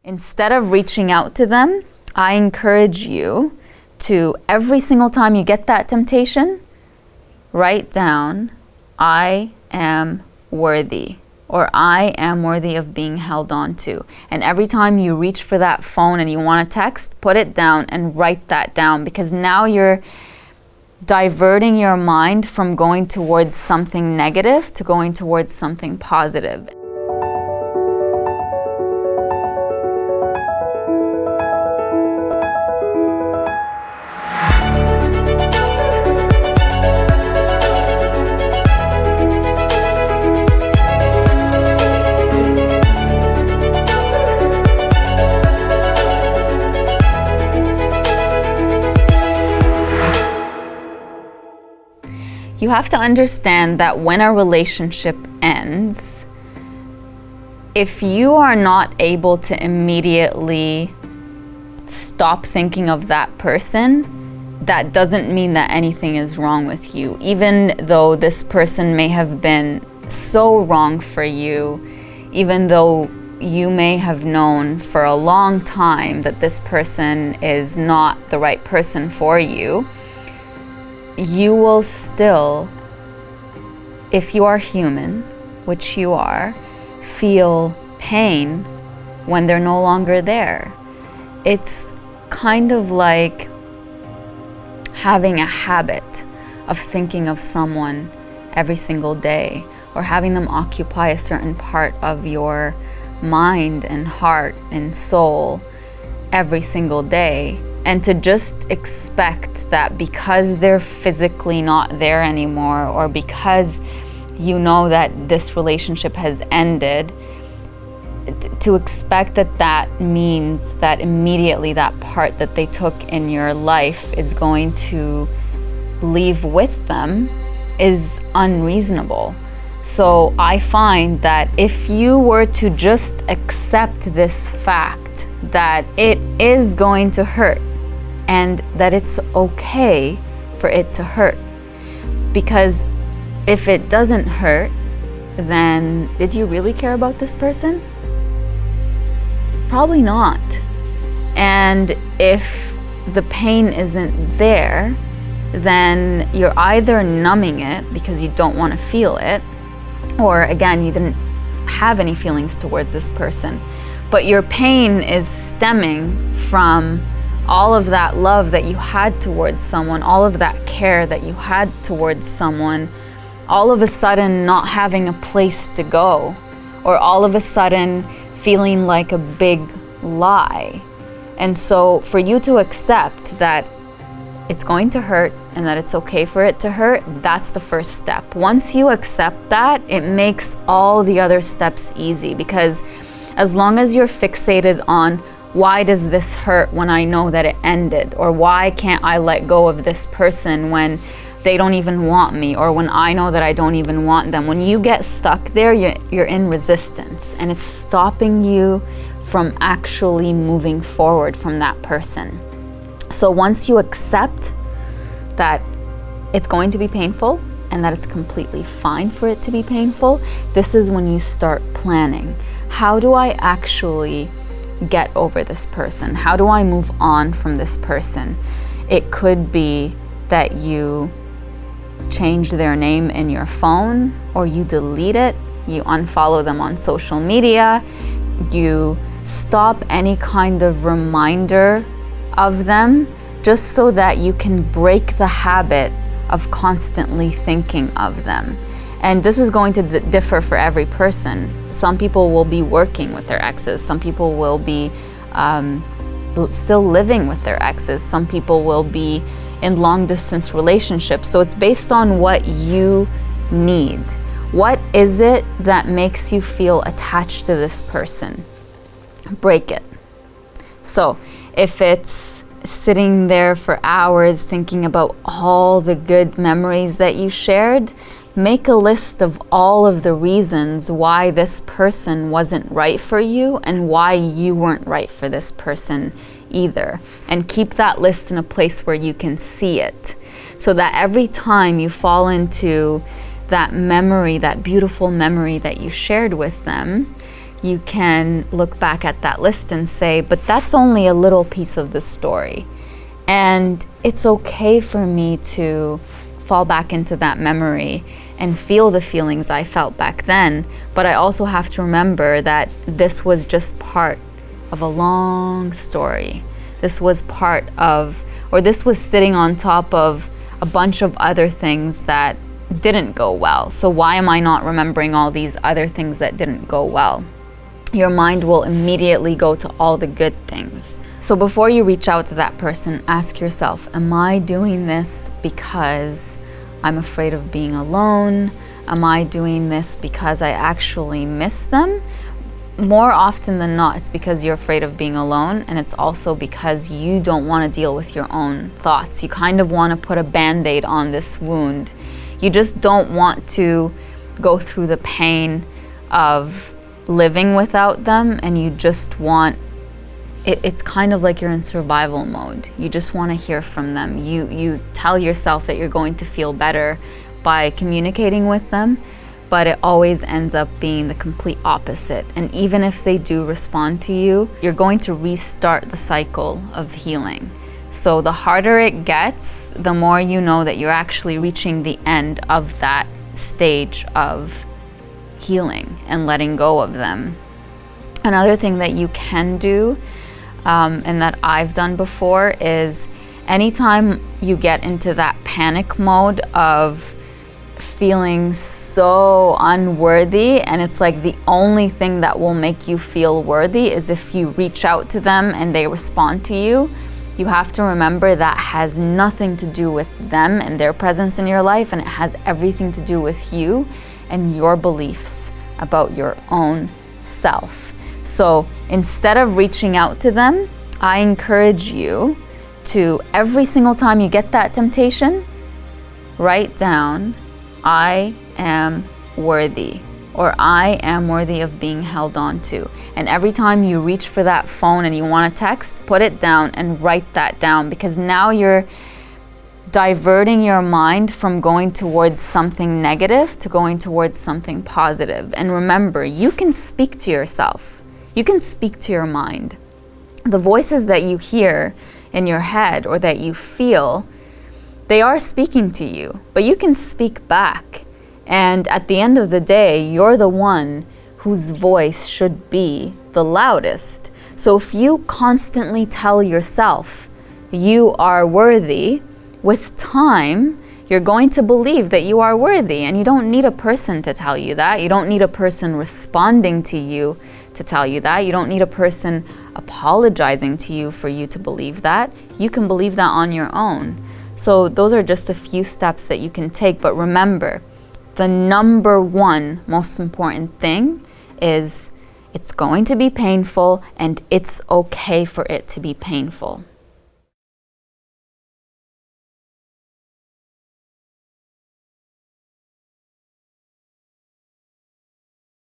Instead of reaching out to them, I encourage you to, every single time you get that temptation, write down, I am worthy, or I am worthy of being held on to. And every time you reach for that phone and you want to text, put it down and write that down, because now you're diverting your mind from going towards something negative to going towards something positive. You have to understand that when a relationship ends, if you are not able to immediately stop thinking of that person, that doesn't mean that anything is wrong with you. Even though this person may have been so wrong for you, even though you may have known for a long time that this person is not the right person for you, you will still, if you are human, which you are, feel pain when they're no longer there. It's kind of like having a habit of thinking of someone every single day, or having them occupy a certain part of your mind and heart and soul every single day. And to just expect that because they're physically not there anymore, or because you know that this relationship has ended, to expect that that means that immediately that part that they took in your life is going to leave with them is unreasonable. So I find that if you were to just accept this fact that it is going to hurt, and that it's okay for it to hurt. Because if it doesn't hurt, then did you really care about this person? Probably not. And if the pain isn't there, then you're either numbing it because you don't want to feel it, or again, you didn't have any feelings towards this person. But your pain is stemming from all of that love that you had towards someone, all of that care that you had towards someone, all of a sudden not having a place to go, or all of a sudden feeling like a big lie. And so for you to accept that it's going to hurt and that it's okay for it to hurt, that's the first step. Once you accept that, it makes all the other steps easy, because as long as you're fixated on why does this hurt when I know that it ended? Or why can't I let go of this person when they don't even want me? Or when I know that I don't even want them? When you get stuck there, you're in resistance, and it's stopping you from actually moving forward from that person. So once you accept that it's going to be painful and that it's completely fine for it to be painful, this is when you start planning. How do I actually get over this person? How do I move on from this person? It could be that you change their name in your phone, or you delete it, you unfollow them on social media, you stop any kind of reminder of them, just so that you can break the habit of constantly thinking of them. And this is going to differ for every person. Some people will be working with their exes. Some people will be still living with their exes. Some people will be in long distance relationships. So it's based on what you need. What is it that makes you feel attached to this person? Break it. So if it's sitting there for hours thinking about all the good memories that you shared, make a list of all of the reasons why this person wasn't right for you and why you weren't right for this person either. And keep that list in a place where you can see it, so that every time you fall into that memory, that beautiful memory that you shared with them, you can look back at that list and say, but that's only a little piece of the story. And it's okay for me to fall back into that memory and feel the feelings I felt back then. But I also have to remember that this was just part of a long story. This was part of, or this was sitting on top of a bunch of other things that didn't go well. So why am I not remembering all these other things that didn't go well? Your mind will immediately go to all the good things. So before you reach out to that person, ask yourself, am I doing this because I'm afraid of being alone? Am I doing this because I actually miss them? More often than not, it's because you're afraid of being alone, and it's also because you don't want to deal with your own thoughts. You kind of want to put a band-aid on this wound. You just don't want to go through the pain of living without them, and you just want it's kind of like you're in survival mode. You just want to hear from them. You tell yourself that you're going to feel better by communicating with them, but it always ends up being the complete opposite. And even if they do respond to you, you're going to restart the cycle of healing. So the harder it gets, the more you know that you're actually reaching the end of that stage of healing and letting go of them. Another thing that you can do, and that I've done before, is anytime you get into that panic mode of feeling so unworthy, and it's like the only thing that will make you feel worthy is if you reach out to them and they respond to you, you have to remember that has nothing to do with them and their presence in your life, and it has everything to do with you and your beliefs about your own self. So instead of reaching out to them, I encourage you to, every single time you get that temptation, write down, I am worthy, or I am worthy of being held on to. And every time you reach for that phone and you want to text, put it down and write that down, because now you're diverting your mind from going towards something negative to going towards something positive. And remember, you can speak to yourself. You can speak to your mind. The voices that you hear in your head or that you feel, they are speaking to you, but you can speak back. And at the end of the day, you're the one whose voice should be the loudest. So if you constantly tell yourself you are worthy, with time, you're going to believe that you are worthy, and you don't need a person to tell you that. You don't need a person responding to you to tell you that. You don't need a person apologizing to you for you to believe that. You can believe that on your own. So those are just a few steps that you can take, but remember, the number one most important thing is it's going to be painful, and it's okay for it to be painful.